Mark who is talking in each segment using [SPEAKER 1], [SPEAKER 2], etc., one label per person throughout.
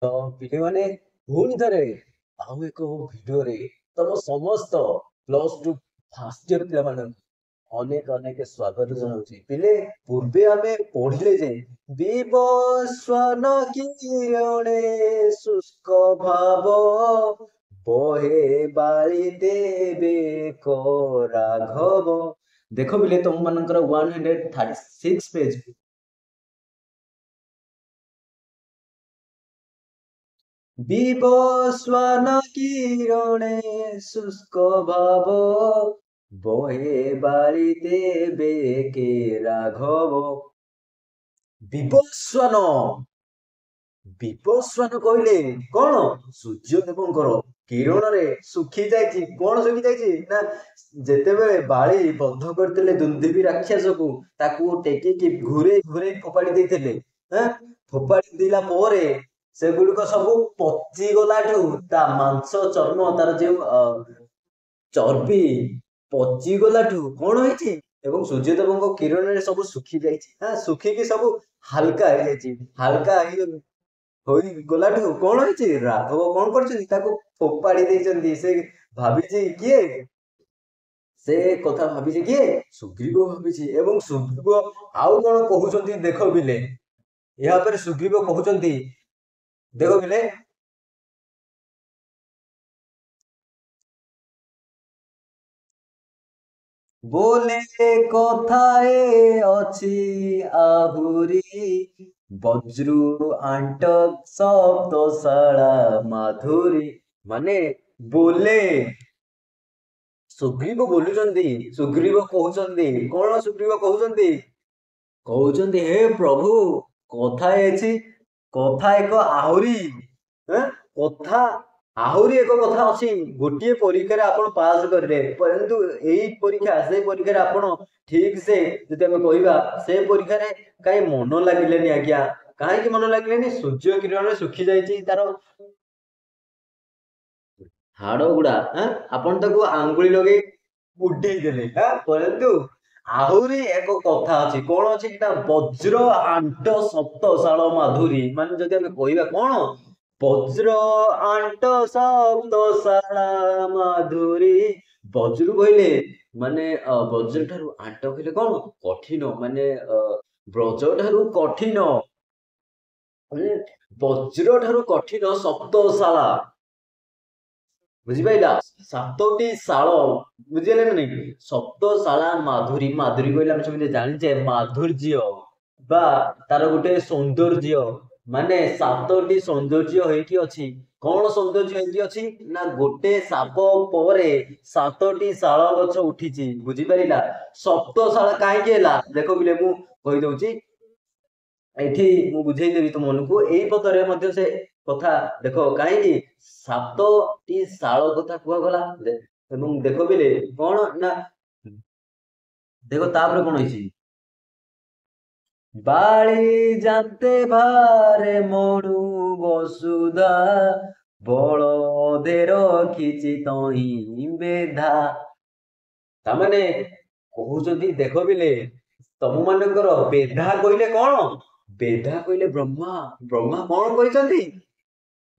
[SPEAKER 1] ତ ପିଲାମାନେ ପୁଣି ଥରେ ଆଉ ଏକ ଭିଡିଓରେ ତମ ସମସ୍ତ +2 ଫାର୍ଷ୍ଟ ଇୟର ପିଲାମାନଙ୍କୁ ଅନେକ ଅନେକ ସ୍ୱାଗତ ଜଣାଉଛି। ପିଲେ ପୂର୍ବେ ଆମେ ପଢିଲେ ଯେ ବିବସ୍ୱାନ କିରଣେ ଶୁଷ୍କ ଭାବ ବହେ ବାଳି ଦେବେ ରାଘବ। ଦେଖ ପିଲେ ତମ ମାନଙ୍କର 136 ପେଜ। বিবস্বান কিরণে শুষ্ক ভাব বহে বাড়িতে বেকে রাঘব। ବିବସ୍ୱାନ ବିବସ୍ୱାନ କହିଲେ କଣ? ସୂର୍ଯ୍ୟଦେବଙ୍କର କିରଣରେ ଶୁଖି ଯାଇଛି। କଣ ଶୁଖି ଯାଇଛି ନା ଯେତେବେଳେ ବାଳି ବଧ କରିଥିଲେ ଦୁନ୍ଦୁଭି ରାକ୍ଷସକୁ, ତାକୁ ଟେକିକି ଘୁରେଇ ଘୁରେଇ ଫୋପାଡି ଦେଇଥିଲେ। ଫୋପାଡି ଦେଲା ପରେ ସେଗୁଡିକ ସବୁ ପଚିଗଲାଠୁ ତା ମାଂସ ଚର୍ମ ତାର ଯୋଉ ଚର୍ବି ପଚିଗଲାଠୁ କଣ ହେଇଛି, ଏବଂ ସୂର୍ଯ୍ୟଦେବଙ୍କ କିରଣରେ ସବୁ ଶୁଖି ଯାଇଛି। ଶୁଖିକି ସବୁ ହାଲକା ହେଇଯାଇଛି। ହାଲକା ହୋଇଗଲାଠୁ କଣ ହେଇଛି, ରାଘବ କଣ କରିଛନ୍ତି, ତାକୁ ଫୋପାଡି ଦେଇଛନ୍ତି। ସେ ଭାବିଛି କିଏ, ସେ କଥା ଭାବିଛି କିଏ, ସୁଗ୍ରୀବ ଭାବିଛି। ଏବଂ ସୁଗ୍ରୀବ ଆଉ କଣ କହୁଛନ୍ତି ଦେଖ ବିଲେ, ଏହା ପରେ ସୁଗ୍ରୀବ କହୁଛନ୍ତି ଦେଖ ବିଲେ, ବୋଲେ କଥାଏ ଅଛି ଆହୁରି ବଜ୍ରୁ ଆଣ୍ଟ ସପ୍ତଶାଳା ମାଧୁରୀ। ମାନେ ବୋଲେ ସୁଗ୍ରୀବ ବୋଲୁଛନ୍ତି, ସୁଗ୍ରୀବ କହୁଛନ୍ତି କଣ, ସୁଗ୍ରୀବ କହୁଛନ୍ତି, କହୁଛନ୍ତି ହେ ପ୍ରଭୁ, କଥା ଅଛି, କଥା ଏକ ଆହୁରି, କଥା ଆହୁରି ଏକ କଥା ଅଛି। ଗୋଟିଏ ପରୀକ୍ଷାରେ ଆପଣ ପାସ୍ କରିଲେ, ପରନ୍ତୁ ଏଇ ପରୀକ୍ଷା ସେଇ ପରୀକ୍ଷାରେ ଆପଣ ଠିକ ସେ ଯଦି ଆମେ କହିବା, ସେ ପରୀକ୍ଷାରେ କାହିଁ ମନ ଲାଗିଲେନି ଆଜ୍ଞା। କାହିଁକି ମନ ଲାଗିଲେନି? ସୂର୍ଯ୍ୟ କିରଣରେ ଶୁଖି ଯାଇଛି ତାର ହାଡ ଗୁଡା। ଆପଣ ତାକୁ ଆଙ୍ଗୁଳି ଲଗେଇ ଉଡେଇ ଦେଲେ। ପରନ୍ତୁ ଆହୁରି ଏକ କଥା ଅଛି। କଣ ଅଛି ନା ବଜ୍ର ଆଣ୍ଟ ସପ୍ତଶାଳ ମାଧୁରୀ। ମାନେ ଯଦି ଆମେ କହିବା କଣ, ବଜ୍ର ଆଣ୍ଟ ସପ୍ତଶାଳା ମାଧୁରୀ। ବଜ୍ର କହିଲେ ମାନେ ବଜ୍ର ଠାରୁ ଆଣ୍ଟ କହିଲେ କଣ, କଠିନ। ମାନେ ବ୍ରଜ ଠାରୁ କଠିନ, ବଜ୍ର ଠାରୁ କଠିନ ସପ୍ତଶାଳା, ବୁଝିପାରିଲା? 7ଟି ଶାଳ, ବୁଝିଗଲେ ନା ନାଇଁ? ସପ୍ତଶାଳା ମାଧୁରୀ। ମାଧୁରୀ କହିଲେ ଆମେ ସେମିତି ଜାଣିଛେ ମାଧୁର୍ଯ୍ୟ ବା ତାର ଗୋଟେ ସୌନ୍ଦର୍ଯ୍ୟ। ମାନେ 7ଟି ସୌନ୍ଦର୍ଯ୍ୟ ହେଇକି ଅଛି। କଣ ସୌନ୍ଦର୍ଯ୍ୟ ହେଇକି ଅଛି ନା ଗୋଟେ ସାପ ପରେ 7ଟି ଶାଳ ଗଛ ଉଠିଛି। ବୁଝିପାରିଲା? ସପ୍ତଶାଳା କାହିଁକି ହେଲା ଦେଖ ବିଲେ, ମୁଁ କହିଦଉଛି, ଏଠି ମୁଁ ବୁଝେଇଦେବି ତୁମମାନଙ୍କୁ। ଏଇ ପଦରେ ମଧ୍ୟ ସେ କଥା ଦେଖ, କାହିଁକି 7ଟି ଶାଳ କଥା କୁହାଗଲା। ଏବଂ ଦେଖ ବିଲେ କଣ ନା, ଦେଖ ତାପରେ କଣ ହେଇଛି, ବାଳି ଜାନ୍ତେ ଭାରେ ମଣୁ ବସୁଧା ବଳଦେର କିଛି ତହିଁ ବେଧା। ତାମାନେ କହୁଛନ୍ତି ଦେଖ ବିଲେ, ତମ ମାନଙ୍କର ବେଧା କହିଲେ କଣ? ବେଧା କହିଲେ ବ୍ରହ୍ମା। ବ୍ରହ୍ମା କଣ କହିଛନ୍ତି,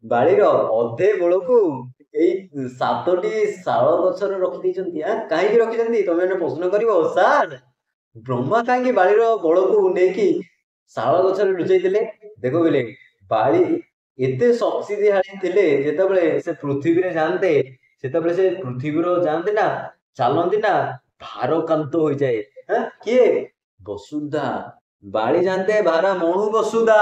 [SPEAKER 1] ବାଳିର ଅଧେ ବଳକୁ ଏଇ 7ଟି ଶାଳ ଗଛରେ ରଖିଦେଇଛନ୍ତି। କାହିଁକି ରଖିଛନ୍ତି ତମେ ମାନେ ପ୍ରଶ୍ନ କରିବ, ସାର୍ ବ୍ରହ୍ମା କାହିଁକି ବାଳିର ବଳକୁ ନେଇକି ଶାଳ ଗଛରେ ଲୁଚେଇ ଦେଲେ? ଦେଖ ବିଲେ, ବାଳି ଏତେ ଶକ୍ତିଶାଳୀ ଥିଲେ, ଯେତେବେଳେ ସେ ପୃଥିବୀରେ ଯାଆନ୍ତେ, ସେତେବେଳେ ସେ ପୃଥିବୀର ଯାଆନ୍ତି ନା, ଚାଲନ୍ତି ନା, ଭାରାକ୍ରାନ୍ତ ହୋଇଯାଏ। କିଏ? ବସୁଧା। ବାଳି ଯାଆନ୍ତେ ଭାରା ମଣୁ ବସୁଧା।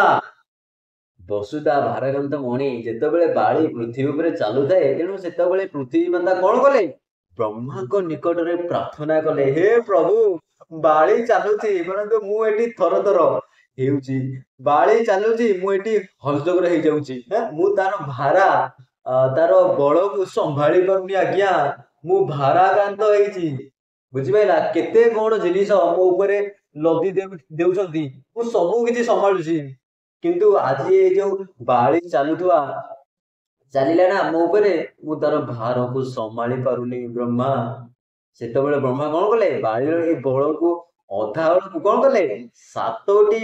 [SPEAKER 1] ବସୁଧା ଭାରାକ୍ରାନ୍ତ ମଣି। ଯେତେବେଳେ ବାଳି ପୃଥିବୀ ଉପରେ ଚାଲୁଥାଏ, ତେଣୁ ସେତେବେଳେ ପୃଥିବୀ ମାତା କଣ କଲେ, ବ୍ରହ୍ମାଙ୍କ ନିକଟରେ ପ୍ରାର୍ଥନା କଲେ, ହେ ପ୍ରଭୁ, ବାଳି ଚାଲୁଛି ପରନ୍ତୁ ମୁଁ ଏଠି ଥର ଥର ହେଉଛି। ବାଳି ଚାଲୁଛି, ମୁଁ ଏଠି ହଲଚଗର ହେଇଯାଉଛି। ମୁଁ ତାର ଭାରା, ତାର ବଳକୁ ସମ୍ଭାଳି ପାରୁନି ଆଜ୍ଞା। ମୁଁ ଭାରାକ୍ରାନ୍ତ ହେଇଛି। ବୁଝିପାରିଲା? କେତେ କଣ ଜିନିଷ ମୋ ଉପରେ ଲଦି ଦେଉଛନ୍ତି, ମୁଁ ସବୁ କିଛି ସମ୍ଭାଳୁଛି, କିନ୍ତୁ ଆଜି ଏଇ ଯୋଉ ବାଳି ଚାଲିଲା ନା ମୋ ଉପରେ, ମୁଁ ତାର ଭାରକୁ ସମ୍ଭାଳି ପାରୁନି ବ୍ରହ୍ମା। ସେତେବେଳେ ବ୍ରହ୍ମା କଣ କଲେ, ବାଳିର ଏଇ ବଳକୁ ଅଧା ବଳକୁ କଣ କଲେ, 7ଟି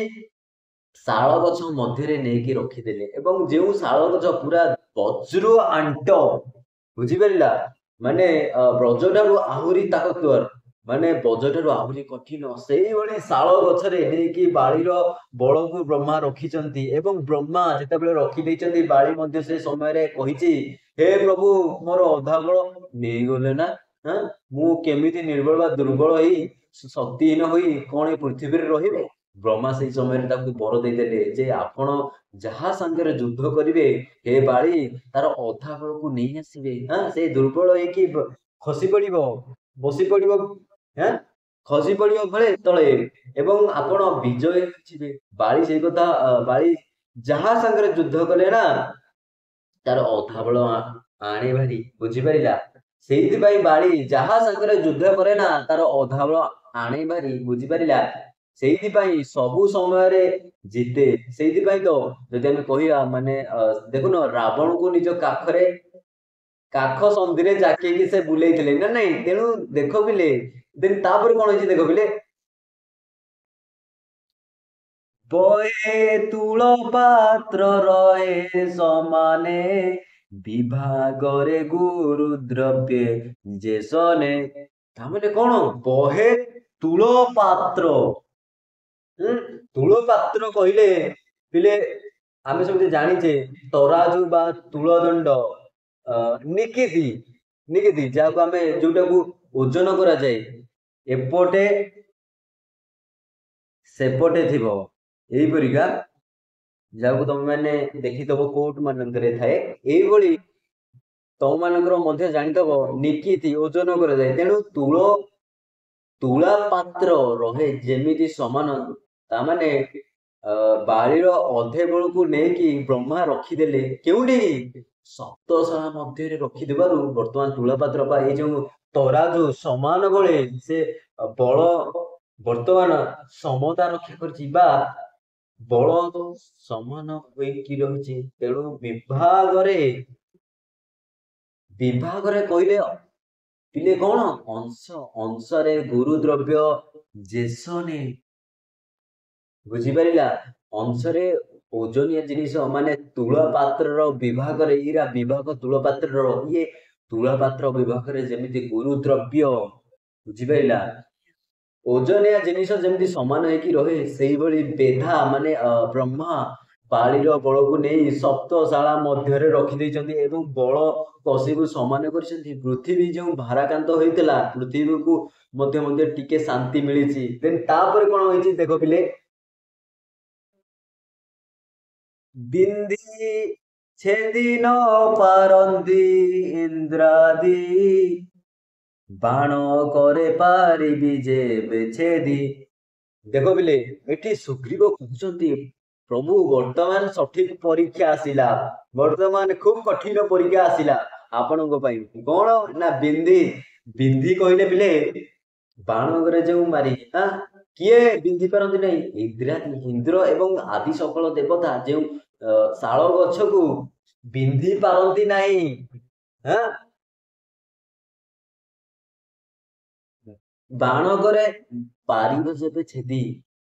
[SPEAKER 1] ଶାଳ ଗଛ ମଧ୍ୟରେ ନେଇକି ରଖିଦେଲେ ଏବଂ ଯେଉଁ ଶାଳ ଗଛ ପୁରା ବଜ୍ର ଆଣ୍ଟ, ବୁଝିପାରିଲା, ମାନେ ବ୍ରଜଠାରୁ ଆହୁରି ତାକତୱର, ମାନେ ବଜ୍ରଠାରୁ ଆହୁରି କଠିନ, ସେଇଭଳି ଶାଳ ଗଛରେ ନେଇକି ବାଳିର ବଳକୁ ବ୍ରହ୍ମା ରଖିଛନ୍ତି। ଏବଂ ବ୍ରହ୍ମା ଯେତେବେଳେ ରଖିଦେଇଛନ୍ତି, ବାଳି ମଧ୍ୟ ସେ ସମୟରେ କହିଛି, ହେ ପ୍ରଭୁ, ମୋର ଅଧା ବଳ ନେଇଗଲେ ନା, ମୁଁ କେମିତି ନିର୍ବଳ ବା ଦୁର୍ବଳ ହେଇ ଶକ୍ତିହୀନ ହୋଇ କଣ ଏ ପୃଥିବୀରେ ରହିବେ? ବ୍ରହ୍ମା ସେଇ ସମୟରେ ତାକୁ ବର ଦେଇଦେଲେ ଯେ ଆପଣ ଯାହା ସାଙ୍ଗରେ ଯୁଦ୍ଧ କରିବେ, ହେ ବାଳି, ତାର ଅଧା ବଳକୁ ନେଇ ଆସିବେ। ସେ ଦୁର୍ବଳ ହେଇକି ଖସି ପଡିବ, ବସି ପଡିବ, ଖସି ପଡିବ ଭଳେ ତଳେ, ଏବଂ ଆପଣ ବିଜୟ ହେଇଯିବେ। ବାଳି ସେଇ କଥା, ବାଳି ଯାହା ସାଙ୍ଗରେ ଯୁଦ୍ଧ କଲେ ନା, ତାର ଅଧା ବଳ ଆଣେ ଭାରି, ବୁଝିପାରିଲା। ସେଇଥିପାଇଁ ବାଳି ଯାହା ସାଙ୍ଗରେ ଯୁଦ୍ଧ କରେ ନା, ତାର ଅଧା ବଳ ଆଣେ ଭାରି, ବୁଝିପାରିଲା। ସେଇଥିପାଇଁ ସବୁ ସମୟରେ ଜିତେ। ସେଇଥିପାଇଁ ତ ଯଦି ଆମେ କହିବା, ମାନେ ଦେଖୁନ, ରାବଣକୁ ନିଜ କାଖ ସନ୍ଧିରେ ଜାକିକି ସେ ବୁଲେଇଥିଲେ ନା ନାଇଁ? ତେଣୁ ଦେଖ ବିଲେ, ତାପରେ କଣ ହେଇଛି ଦେଖ ବିଲେ, ବହେ ତୁଳ ପାତ୍ର ରହେ ସମାନେ, ବିଭାଗରେ ଗୁରୁ ଦ୍ରବ୍ୟ ଯେ ସନେ। ତାମାନେ କଣ? ବହେ ତୁଳ ପାତ୍ର, ତୁଳ ପାତ୍ର କହିଲେ ପିଲେ ଆମେ ସବୁ ଜାଣିଛେ ତରାଜୁ ବା ତୁଳ ଦଣ୍ଡ, ନିକିତି, ନିକିତି ଯାହାକୁ ଆମେ ଯୋଉଟାକୁ ଓଜନ କରାଯାଏ, ଏପଟେ ସେପଟେ ଥିବ, ଏଇପରିକା, ଯାହାକୁ ତମେ ମାନେ ଦେଖିଥବ କୋର୍ଟ ମାନଙ୍କରେ ଥାଏ, ଏଇଭଳି ତମ ମାନଙ୍କର ମଧ୍ୟ ଜାଣିଥବ ନିକିତି, ଓଜନ କରାଯାଏ। ତେଣୁ ତୁଳା ପାତ୍ର ରହେ ଯେମିତି ସମାନ, ତାମାନେ ବାଳିର ଅଧେ ବେଳକୁ ନେଇକି ବ୍ରହ୍ମା ରଖିଦେଲେ କେଉଁଠି? ସପ୍ତଶାଳା ମଧ୍ୟରେ ରଖିଦେବାରୁ ବର୍ତ୍ତମାନ ତୁଳପାତ୍ର ବା ଏଇ ଯୋଉ ତରାଜୁ ସମାନ ବଳେ ସେ ବଳ ବର୍ତ୍ତମାନ ସମତା ରକ୍ଷା କରିଛି, ବା ବଳ ସମାନ ହୋଇକି ରହିଛି। ତେଣୁ ବିଭାଗରେ କହିଲେ ପିଲେ କଣ? ଅଂଶରେ ଗୁରୁ ଦ୍ରବ୍ୟ ଜେସନେ, ବୁଝିପାରିଲା। ଅଂଶରେ ଓଜନିଆ ଜିନିଷ, ମାନେ ତୁଳ ପାତ୍ରର ବିଭାଗରେ, ଇରା ବିଭାଗ ତୁଳ ପାତ୍ରର, ଇଏ ତୁଳ ପାତ୍ର ବିଭାଗରେ ଯେମିତି ଗୁରୁ ଦ୍ରବ୍ୟ, ବୁଝିପାରିଲା, ଓଜନିଆ ଜିନିଷ ଯେମିତି ସମାନ ହେଇକି ରହେ, ସେଇଭଳି ବେଧା, ମାନେ ବ୍ରହ୍ମା ବାଳିର ବଳକୁ ନେଇ ସପ୍ତଶାଳା ମଧ୍ୟରେ ରଖିଦେଇଛନ୍ତି ଏବଂ ବଳ କଷିକୁ ସମାନ କରିଛନ୍ତି। ପୃଥିବୀ ଯେଉଁ ଭାରାକ୍ରାନ୍ତ ହୋଇଥିଲା, ପୃଥିବୀକୁ ମଧ୍ୟ ଟିକେ ଶାନ୍ତି ମିଳିଛି। ଦେନ୍ ତାପରେ କଣ ହେଇଛି ଦେଖ ପିଲେ, ବିନ୍ଧି ଛେଦି ନ ପାରନ୍ତି ଇନ୍ଦ୍ରାଦି, ବାଣ କରେ ପାରିବି ଯେବେ ଛେଦି। ଦେଖ ପିଲେ, ଏଠି ସୁଗ୍ରୀବ କହୁଛନ୍ତି, ପ୍ରଭୁ ବର୍ତ୍ତମାନ ସଠିକ ପରୀକ୍ଷା ଆସିଲା, ବର୍ତ୍ତମାନ ଖୁବ କଠିନ ପରୀକ୍ଷା ଆସିଲା ଆପଣଙ୍କ ପାଇଁ। କଣ ନା ବିନ୍ଧି କହିଲେ ପିଲେ ବାଣରେ ଯେଉଁ ମାରି, କିଏ ବିନ୍ଧି ପାରନ୍ତି ନାହିଁ? ଇନ୍ଦ୍ର ଏବଂ ଆଦି ସକଳ ଦେବତା ଯେଉଁ ଶାଳ ଗଛକୁ ବିନ୍ଧି ପାରନ୍ତି ନାହିଁ, ବାଣ କରେ ପାରିବ ଯେବେ ଛେଦି,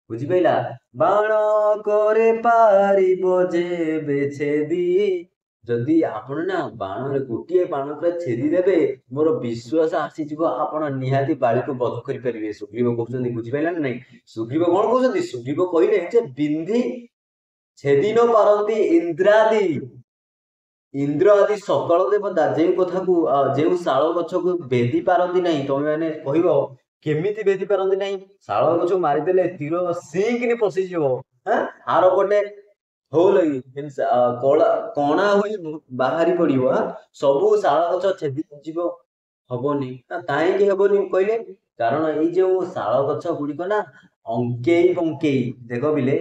[SPEAKER 1] ବୁଝିପାରିଲା। ବାଣ କରେ ପାରିବ ଯେବେ ଛେଦି, ଯଦି ଆପଣ ନା ବାଣରେ ଗୋଟିଏ ବାଣରେ ଛେଦି ଦେବେ, ମୋର ବିଶ୍ୱାସ ଆସିଯିବ ଆପଣ ନିହାତି ବାଳିକୁ ବଧ କରିପାରିବେ। ସୁଗ୍ରୀବ କହୁଛନ୍ତି, ବୁଝିପାରିଲା ନା ନାଇଁ? ସୁଗ୍ରୀବ କଣ କହୁଛନ୍ତି? ସୁଗ୍ରୀବ କହିଲେ ଯେ ବିନ୍ଧି ଛେଦି ନ ପାରନ୍ତି ଇନ୍ଦ୍ର ଆଦି ସକଳ ଦେବତା ଯେଉଁ କଥାକୁ, ଯେଉଁ ଶାଳ ଗଛକୁ ବେଦି ପାରନ୍ତି ନାହିଁ, ତମେ ମାନେ କହିବ କେମିତି ବେଦି ପାରନ୍ତି ନାହିଁ? ଶାଳ ଗଛକୁ ମାରିଦେଲେ ତୀର ସିଙ୍କିନି ପଶିଯିବ, ଆର ପଟେ କଣା ହୋଇ ବାହାରି ପଡିବ, ସବୁ ଶାଳ ଗଛ ଛେଦି ଯିବ, ହବନି। କାହିଁକି ହବନି କହିଲେ? କାରଣ ଏଇ ଯୋଉ ଶାଳ ଗଛ ଗୁଡିକ ନା ଅଙ୍କେଇ ବଙ୍କେଇ, ଦେଖ ବିଲେ,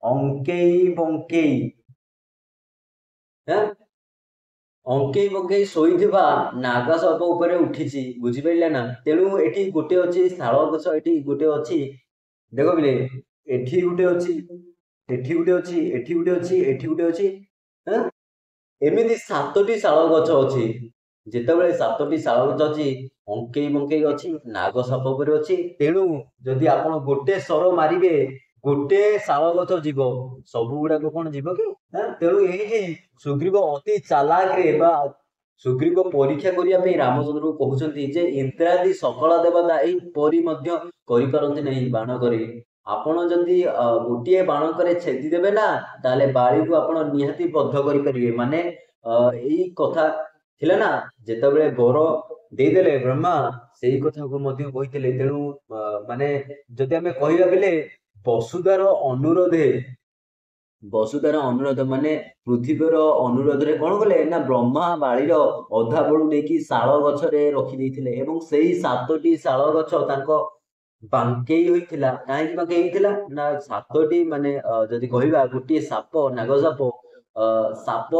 [SPEAKER 1] ଅଙ୍କେଇ ବଙ୍କେଇ, ଅଙ୍କେଇ ବଙ୍କେଇ ଶୋଇଥିବା ନାଗ ସର୍ପ ଉପରେ ଉଠିଛି, ବୁଝିପାରିଲେ ନା। ତେଣୁ ଏଠି ଗୋଟେ ଅଛି ଶାଳ ଗଛ, ଏଠି ଗୋଟେ ଅଛି, ଦେଖ ବିଲେ, ଏଠି ଗୋଟେ ଅଛି, ଏଠି ଗୋଟେ ଅଛି, ଏଠି ଗୋଟେ ଅଛି, ଏଠି ଗୋଟେ ଅଛି, ଏମିତି 7ଟି ଶାଳ ଗଛ ଅଛି। ଯେତେବେଳେ 7ଟି ଶାଳ ଗଛ ଅଛି, ଅଙ୍କେଇ ବଙ୍କେଇ ଅଛି, ନାଗ ସାପ ଉପରେ ଅଛି। ତେଣୁ ଯଦି ଆପଣ ଗୋଟେ ସର ମାରିବେ, ଗୋଟେ ଶାଳ ଗଛ ଯିବ, ସବୁ ଗୁଡାକ କଣ ଯିବ କି? ତେଣୁ ଏଇଠି ସୁଗ୍ରୀବ ଅତି ଚାଲାକରେ ବା ସୁଗ୍ରୀବ ପରୀକ୍ଷା କରିବା ପାଇଁ ରାମଚନ୍ଦ୍ରକୁ କହୁଛନ୍ତି ଯେ ଇନ୍ଦ୍ରାଦି ସକଳ ଦେବତା ଏଇ ପରି ମଧ୍ୟ କରିପାରନ୍ତି ନାହିଁ ବାଣ କରି। ଆପଣ ଯଦି ଗୋଟିଏ ବାଣକରେ ଛେଦି ଦେବେ ନା, ତାହେଲେ ବାଳିକୁ ଆପଣ ନିହାତି ବଦ୍ଧ କରିପାରିବେ। ମାନେ ଏଇ କଥା ଥିଲା ନା, ଯେତେବେଳେ ବର ଦେଇଦେଲେ ବ୍ରହ୍ମା, ସେଇ କଥାକୁ ମଧ୍ୟ କହିଥିଲେ। ତେଣୁ ମାନେ ଯଦି ଆମେ କହିବା ବେଲେ ବସୁଧାର ଅନୁରୋଧେ, ବସୁଧାର ଅନୁରୋଧ ମାନେ ପୃଥିବୀର ଅନୁରୋଧରେ କଣ କଲେ ନା, ବ୍ରହ୍ମା ବାଳିର ଅଧା ବଳୁ ନେଇକି ଶାଳ ଗଛରେ ରଖିଦେଇଥିଲେ ଏବଂ ସେଇ 7ଟି ଶାଳ ଗଛ ତାଙ୍କ ବାଙ୍କେଇ ହୋଇଥିଲା। କାହିଁକି ବାଙ୍କେଇ ହେଇଥିଲା ନା, 7ଟି ମାନେ ଯଦି କହିବା ଗୋଟିଏ ସାପ, ନାଗ ସାପ, ସାପ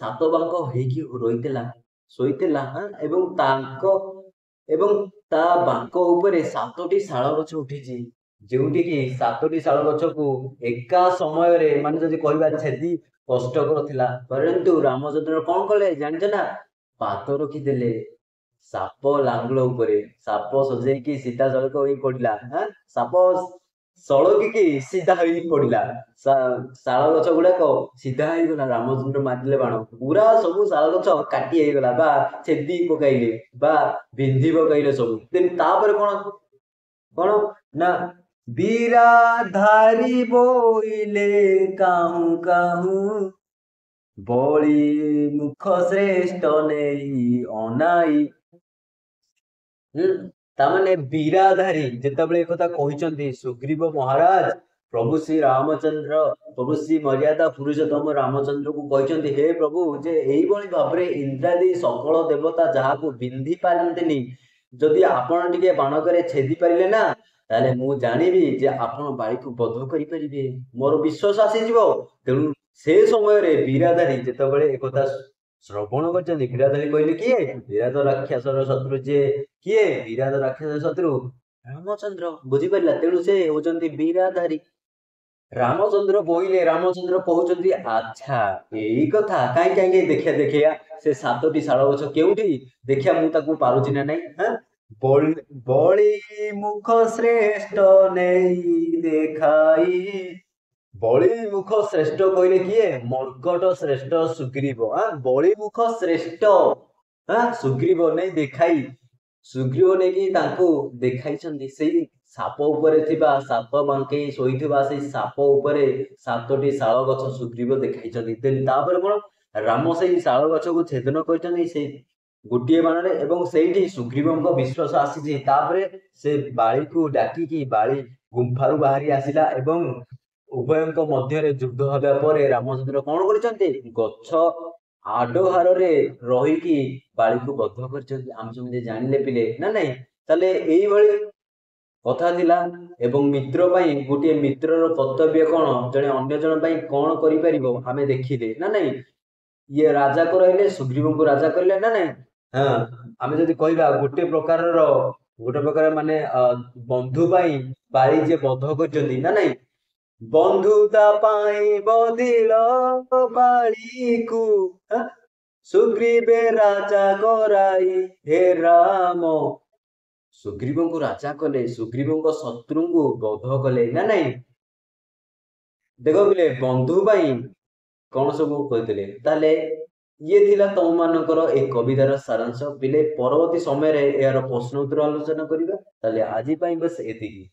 [SPEAKER 1] 7 ବାଙ୍କ ହେଇକି ରହିଥିଲା, ଶୋଇଥିଲା। ଏବଂ ଏବଂ ତା ବାଙ୍କ ଉପରେ 7ଟି ଶାଳ ଗଛ ଉଠିଛି, ଯେଉଁଠିକି 7ଟି ଶାଳ ଗଛକୁ ଏକା ସମୟରେ ମାନେ ଯଦି କହିବା ଛେଦି କଷ୍ଟକର ଥିଲା। ପରନ୍ତୁ ରାମଚନ୍ଦ୍ର କଣ କଲେ ଜାଣିଛ ନା, ପାଦ ରଖିଦେଲେ ସାପ ଲାଙ୍ଗୁଳ ଉପରେ। ସାପ ସଜେଇକି ସିଧା ସଳଖ ହୋଇ ପଡିଲା। ସାପ ସଳଖିକି ସିଧା ହେଇ ପଡିଲା। ଶାଳ ଗଛ ଗୁଡାକ ସିଧା ହେଇଗଲା। ରାମଚନ୍ଦ୍ର ମାରିଲେ ବାଣ, ପୁରା ସବୁ ଶାଳ ଗଛ କାଟି ହେଇଗଲା ବା ଛେଦି ପକାଇଲେ ବା ବିନ୍ଧି ପକାଇଲେ ସବୁ। ତାପରେ କଣ କଣ ନା, ବିରାଧାରୀ ବୋଇଲେ କାହୁଁ କାହୁଁ, ବଳି ମୁଖ ଶ୍ରେଷ୍ଠ ନେଇ ଅନାଇ। ତାମାନେ ବିରାଧାରୀ ଯେତେବେଳେ ଏକଥା କହିଛନ୍ତି ସୁଗ୍ରୀବ ମହାରାଜ, ପ୍ରଭୁ ଶ୍ରୀ ରାମଚନ୍ଦ୍ର, ପ୍ରଭୁ ଶ୍ରୀ ମର୍ୟାଦା ପୁରୁଷୋତ୍ତମ ରାମଚନ୍ଦ୍ରକୁ କହିଛନ୍ତି, ହେ ପ୍ରଭୁ, ଯେ ଏଇଭଳି ଭାବରେ ଇନ୍ଦ୍ରାଦି ସକଳ ଦେବତା ଯାହାକୁ ବିନ୍ଧି ପାରନ୍ତିନି, ଯଦି ଆପଣ ଟିକେ ବାଣକରେ ଛେଦି ପାରିଲେ ନା, ତାହେଲେ ମୁଁ ଜାଣିବି ଯେ ଆପଣ ବାଳିକୁ ବଧ କରିପାରିବେ, ମୋର ବିଶ୍ୱାସ ଆସିଯିବ। ତେଣୁ ସେ ସମୟରେ ବିରାଧାରୀ ଯେତେବେଳେ ଏକଥା ଶ୍ରବଣ କରିଛନ୍ତି, ବିରାଧାରୀ କହିଲେ କିଏ? ବିରାଟ ରାକ୍ଷସର ଶତ୍ରୁ ଯିଏ, କିଏ? ବିରାଟ ରାକ୍ଷସ ଶତ୍ରୁ ରାମଚନ୍ଦ୍ର। ବୁଝିପାରିଲା? ତେଣୁ ସେ ହଉଛନ୍ତି ବିରାଧାରୀ। ରାମଚନ୍ଦ୍ର ବୋଇଲେ, ରାମଚନ୍ଦ୍ର କହୁଛନ୍ତି, ଆଚ୍ଛା ଏଇ କଥା, କାହିଁ କାହିଁକି ଦେଖିଆ ସେ 7ଟି ଶାଳ ଗଛ କେଉଁଠି, ଦେଖିଆ ମୁଁ ତାକୁ ପାରୁଛି ନା ନାଇଁ। ବଳି ମୁଖ ଶ୍ରେଷ୍ଠ ନେଇ ଦେଖାଇ। ବଳି ମୁଖ ଶ୍ରେଷ୍ଠ କହିଲେ କିଏ? ମର୍କଟ ଶ୍ରେଷ୍ଠ ସୁଗ୍ରୀବ। ବଳି ମୁଖ ଶ୍ରେଷ୍ଠ ସୁଗ୍ରୀବ ନେଇ ଦେଖାଇ, ସୁଗ୍ରୀବ ନେଇକି ତାଙ୍କୁ ଦେଖାଇଛନ୍ତି ସେଇ ସାପ ଉପରେ ଥିବା, ସାପ ବାଙ୍କେଇ ଶୋଇଥିବା ସେଇ ସାପ ଉପରେ 7ଟି ଶାଳ ଗଛ ସୁଗ୍ରୀବ ଦେଖାଇଛନ୍ତି। ତାପରେ କଣ, ରାମ ସେଇ ଶାଳ ଗଛକୁ ଛେଦନ କରିଛନ୍ତି ସେଇ ଗୋଟିଏ ବାଣରେ ଏବଂ ସେଇଠି ସୁଗ୍ରୀବଙ୍କ ବିଶ୍ୱାସ ଆସିଛି। ତାପରେ ସେ ବାଳିକୁ ଡାକିକି ବାଳି ଗୁମ୍ଫାରୁ ବାହାରି ଆସିଲା ଏବଂ ଉଭୟଙ୍କ ମଧ୍ୟରେ ଯୁଦ୍ଧ ହେବା ପରେ ରାମଚନ୍ଦ୍ର କଣ କରିଛନ୍ତି, ଗଛ ଆଡୋହାରରେ ରହିକି ବାଳିକୁ ବଦ୍ଧ କରିଛନ୍ତି। ଆମେ ସମସ୍ତେ ଜାଣିଲେ ପିଲେ ନା ନାଇଁ? ତାହେଲେ ଏଇଭଳି କଥା ଥିଲା। ଏବଂ ମିତ୍ର ପାଇଁ ଗୋଟିଏ ମିତ୍ରର କର୍ତ୍ତବ୍ୟ କଣ, ଜଣେ ଅନ୍ୟ ଜଣ ପାଇଁ କଣ କରିପାରିବ ଆମେ ଦେଖିଲେ ନା ନାଇଁ? ଇଏ ରାଜା କରାଇଲେ, ସୁଗ୍ରୀବଙ୍କୁ ରାଜା କରିଲେ ନା ନାଇଁ? ଆମେ ଯଦି କହିବା ଗୋଟେ ପ୍ରକାର ମାନେ ବନ୍ଧୁ ପାଇଁ ବାଳି ଯିଏ ବଦ୍ଧ କରିଛନ୍ତି ନା ନାଇଁ? ବନ୍ଧୁତା ପାଇଁ ବଦିଳ ବାଳିକୁ ସୁଗ୍ରୀବେ ରାଜା କରାଇ, ହେ ରାମ। ସୁଗ୍ରୀବଙ୍କୁ ରାଜା କଲେ, ସୁଗ୍ରୀବଙ୍କ ଶତ୍ରୁଙ୍କୁ ବଧ କଲେ ନା ନାଇଁ? ଦେଖ ପିଲେ, ବନ୍ଧୁ ପାଇଁ କଣ ସବୁ କହିଥିଲେ। ତାହେଲେ ଇଏ ଥିଲା ତମ ମାନଙ୍କର ଏଇ କବିତାର ସାରାଂଶ। ପିଲେ ପରବର୍ତ୍ତୀ ସମୟରେ ଏହାର ପ୍ରଶ୍ନ ଉତ୍ତର ଆଲୋଚନା କରିବା। ତାହେଲେ ଆଜି ପାଇଁ ବସ୍ ଏତିକି।